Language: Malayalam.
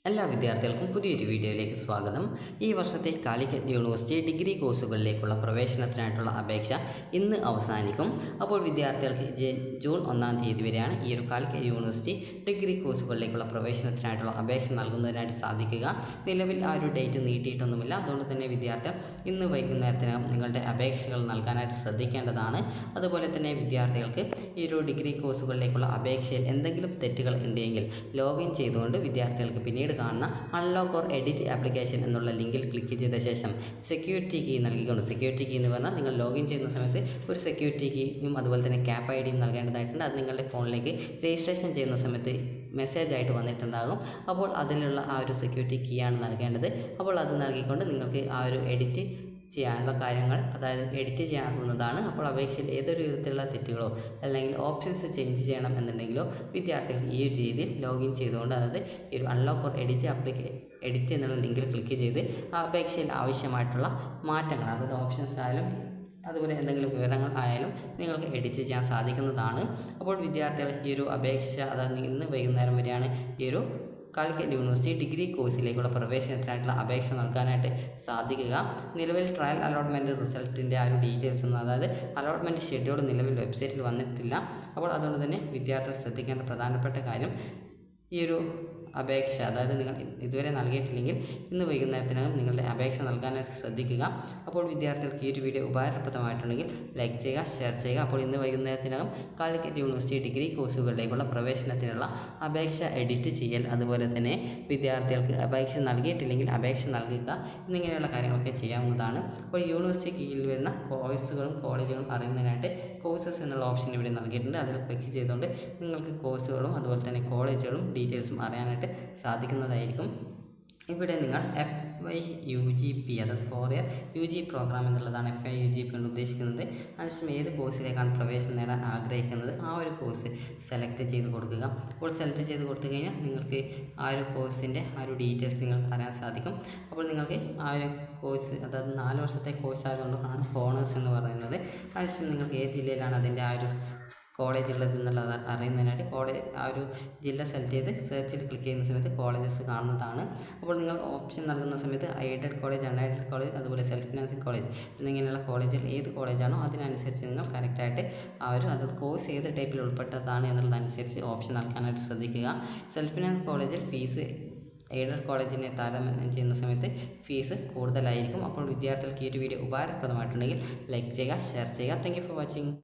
എല്ലാ വിദ്യാർത്ഥികൾക്കും പുതിയൊരു വീഡിയോയിലേക്ക് സ്വാഗതം. ഈ വർഷത്തെ കാലിക്കറ്റ് യൂണിവേഴ്സിറ്റി ഡിഗ്രി കോഴ്സുകളിലേക്കുള്ള പ്രവേശനത്തിനായിട്ടുള്ള അപേക്ഷ ഇന്ന് അവസാനിക്കും. അപ്പോൾ വിദ്യാർത്ഥികൾക്ക് ജൂൺ 1-ാം തീയതി വരെയാണ് ഈ ഒരു കാലിക്കറ്റ് യൂണിവേഴ്സിറ്റി ഡിഗ്രി കോഴ്സുകളിലേക്കുള്ള പ്രവേശനത്തിനായിട്ടുള്ള അപേക്ഷ നൽകുന്നതിനായിട്ട് സാധിക്കുക. നിലവിൽ ആ ഒരു ഡേറ്റ് നീട്ടിയിട്ടൊന്നുമില്ല. അതുകൊണ്ട് തന്നെ വിദ്യാർത്ഥികൾ ഇന്ന് വൈകുന്നേരത്തിനകം നിങ്ങളുടെ അപേക്ഷകൾ നൽകാനായിട്ട് ശ്രദ്ധിക്കേണ്ടതാണ്. അതുപോലെ തന്നെ വിദ്യാർത്ഥികൾക്ക് ഈ ഒരു ഡിഗ്രി കോഴ്സുകളിലേക്കുള്ള അപേക്ഷയിൽ എന്തെങ്കിലും തെറ്റുകൾ ഉണ്ടെങ്കിൽ ലോഗിൻ ചെയ്തുകൊണ്ട് വിദ്യാർത്ഥികൾക്ക് പിന്നീട് കാണുന്ന അൺലോക്ക് ഓർ എഡിറ്റ് ആപ്ലിക്കേഷൻ എന്നുള്ള ലിങ്കിൽ ക്ലിക്ക് ചെയ്ത ശേഷം സെക്യൂരിറ്റി കീ നൽകിക്കൊണ്ട്, സെക്യൂരിറ്റി കീ എന്ന് പറഞ്ഞാൽ നിങ്ങൾ ലോഗിൻ ചെയ്യുന്ന സമയത്ത് ഒരു സെക്യൂരിറ്റി കീയും അതുപോലെ തന്നെ ക്യാപ്പ് ഐ ഡിയും നൽകേണ്ടതായിട്ടുണ്ട്. അത് നിങ്ങളുടെ ഫോണിലേക്ക് രജിസ്ട്രേഷൻ ചെയ്യുന്ന സമയത്ത് മെസ്സേജ് ആയിട്ട് വന്നിട്ടുണ്ടാകും. അപ്പോൾ അതിലുള്ള ആ ഒരു സെക്യൂരിറ്റി കീ ആണ് നൽകേണ്ടത്. അപ്പോൾ അത് നൽകിക്കൊണ്ട് നിങ്ങൾക്ക് ആ ഒരു എഡിറ്റ് ചെയ്യാനുള്ള കാര്യങ്ങൾ, അതായത് എഡിറ്റ് ചെയ്യാവുന്നതാണ്. അപ്പോൾ അപേക്ഷയിൽ ഏതൊരു വിധത്തിലുള്ള തെറ്റുകളോ അല്ലെങ്കിൽ ഓപ്ഷൻസ് ചേഞ്ച് ചെയ്യണം എന്നുണ്ടെങ്കിലോ വിദ്യാർത്ഥികൾ ഈ ഒരു രീതിയിൽ ലോഗിൻ ചെയ്തുകൊണ്ട്, അതായത് ഈ ഒരു അൺലോക്ക് ഓർ എഡിറ്റ് എന്നുള്ള ലിങ്കിൽ ക്ലിക്ക് ചെയ്ത് ആ അപേക്ഷയിൽ ആവശ്യമായിട്ടുള്ള മാറ്റങ്ങൾ, അതായത് ഓപ്ഷൻസ് ആയാലും അതുപോലെ എന്തെങ്കിലും വിവരങ്ങൾ ആയാലും നിങ്ങൾക്ക് എഡിറ്റ് ചെയ്യാൻ സാധിക്കുന്നതാണ്. അപ്പോൾ വിദ്യാർത്ഥികൾ ഈ ഒരു അപേക്ഷ, അതായത് ഇന്ന് വൈകുന്നേരം വരെയാണ് ഈ ഒരു കാലിക്കറ്റ് യൂണിവേഴ്സിറ്റി ഡിഗ്രി കോഴ്സിലേക്കുള്ള പ്രവേശനത്തിനായിട്ടുള്ള അപേക്ഷ നൽകാനായിട്ട് സാധിക്കുക. നിലവിൽ ട്രയൽ അലോട്ട്മെൻറ്റ് റിസൾട്ടിൻ്റെ ആ ഒരു ഡീറ്റെയിൽസ് ഒന്നും, അതായത് അലോട്ട്മെൻറ്റ് ഷെഡ്യൂൾ നിലവിൽ വെബ്സൈറ്റിൽ വന്നിട്ടില്ല. അപ്പോൾ അതുകൊണ്ട് തന്നെ വിദ്യാർത്ഥികൾ ശ്രദ്ധിക്കേണ്ട പ്രധാനപ്പെട്ട കാര്യം, ഈ ഒരു അപേക്ഷ, അതായത് നിങ്ങൾ ഇതുവരെ നൽകിയിട്ടില്ലെങ്കിൽ ഇന്ന് വൈകുന്നേരത്തിനകം നിങ്ങളുടെ അപേക്ഷ നൽകാനായിട്ട് ശ്രദ്ധിക്കുക. അപ്പോൾ വിദ്യാർത്ഥികൾക്ക് ഈ ഒരു വീഡിയോ ഉപകാരപ്രദമായിട്ടുണ്ടെങ്കിൽ ലൈക്ക് ചെയ്യുക, ഷെയർ ചെയ്യുക. അപ്പോൾ ഇന്ന് വൈകുന്നേരത്തിനകം കാലിക്കറ്റ് യൂണിവേഴ്സിറ്റി ഡിഗ്രി കോഴ്സുകളിലേക്കുള്ള പ്രവേശനത്തിനുള്ള അപേക്ഷ എഡിറ്റ് ചെയ്യൽ, അതുപോലെ തന്നെ വിദ്യാർത്ഥികൾക്ക് അപേക്ഷ നൽകിയിട്ടില്ലെങ്കിൽ അപേക്ഷ നൽകുക എന്നിങ്ങനെയുള്ള കാര്യങ്ങളൊക്കെ ചെയ്യാവുന്നതാണ്. അപ്പോൾ യൂണിവേഴ്സിറ്റി കീഴിൽ വരുന്ന കോഴ്സുകളും കോളേജുകളും അറിയുന്നതിനായിട്ട് കോഴ്സസ് എന്നുള്ള ഓപ്ഷൻ ഇവിടെ നൽകിയിട്ടുണ്ട്. അതിൽ ക്ലിക്ക് ചെയ്തുകൊണ്ട് നിങ്ങൾക്ക് കോഴ്സുകളും അതുപോലെ തന്നെ കോളേജുകളും ഡീറ്റെയിൽസും അറിയാനായിട്ട് സാധിക്കുന്നതായിരിക്കും. ഇവിടെ നിങ്ങൾ FYUGP, അതായത് 4 ഇയർ UG പ്രോഗ്രാം എന്നുള്ളതാണ് FYUGP കൊണ്ട് ഉദ്ദേശിക്കുന്നത്. അതിനുശേഷം ഏത് കോഴ്സിലേക്കാണ് പ്രവേശനം നേടാൻ ആഗ്രഹിക്കുന്നത് ആ ഒരു കോഴ്സ് സെലക്ട് ചെയ്ത് കൊടുക്കുക. അപ്പോൾ സെലക്ട് ചെയ്ത് കൊടുത്തു കഴിഞ്ഞാൽ നിങ്ങൾക്ക് ആ ഒരു കോഴ്സിൻ്റെ ആ ഒരു ഡീറ്റെയിൽസ് നിങ്ങൾക്ക് അറിയാൻ സാധിക്കും. അപ്പോൾ നിങ്ങൾക്ക് ആ ഒരു കോഴ്സ്, അതായത് 4 വർഷത്തെ കോഴ്സ് ആയതുകൊണ്ടാണ് ഹോണേഴ്സ് എന്ന് പറയുന്നത്. അതിനുശേഷം നിങ്ങൾക്ക് ഏത് ജില്ലയിലാണ് അതിൻ്റെ ആ ഒരു കോളേജ് ഉള്ളത് എന്നുള്ളത് അറിയുന്നതിനായിട്ട് ആ ഒരു ജില്ല സെലക്ട് ചെയ്ത് സെർച്ചിൽ ക്ലിക്ക് ചെയ്യുന്ന സമയത്ത് കോളേജസ് കാണുന്നതാണ്. അപ്പോൾ നിങ്ങൾ ഓപ്ഷൻ നൽകുന്ന സമയത്ത് എയ്ഡഡ് കോളേജ്, അൺഎയ്ഡഡ് കോളേജ്, അതുപോലെ സെൽഫ് ഫിനാൻസിങ് കോളേജ് എന്നിങ്ങനെയുള്ള കോളേജുകൾ ഏത് കോളേജാണോ അതിനനുസരിച്ച് നിങ്ങൾ കറക്റ്റായിട്ട് അത് കോഴ്സ് ഏത് ടൈപ്പിൽ ഉൾപ്പെട്ടതാണ് എന്നുള്ളതനുസരിച്ച് ഓപ്ഷൻ നൽകാനായിട്ട് ശ്രദ്ധിക്കുക. സെൽഫ് ഫിനാൻസ് കോളേജിൽ ഫീസ് എയ്ഡഡ് കോളേജിനെ താരതമ്യം ചെയ്യുന്ന സമയത്ത് ഫീസ് കൂടുതലായിരിക്കും. അപ്പോൾ വിദ്യാർത്ഥികൾക്ക് ഈ ഒരു വീഡിയോ ഉപകാരപ്രദമായിട്ടുണ്ടെങ്കിൽ ലൈക്ക് ചെയ്യുക, ഷെയർ ചെയ്യുക. Thank you for watching.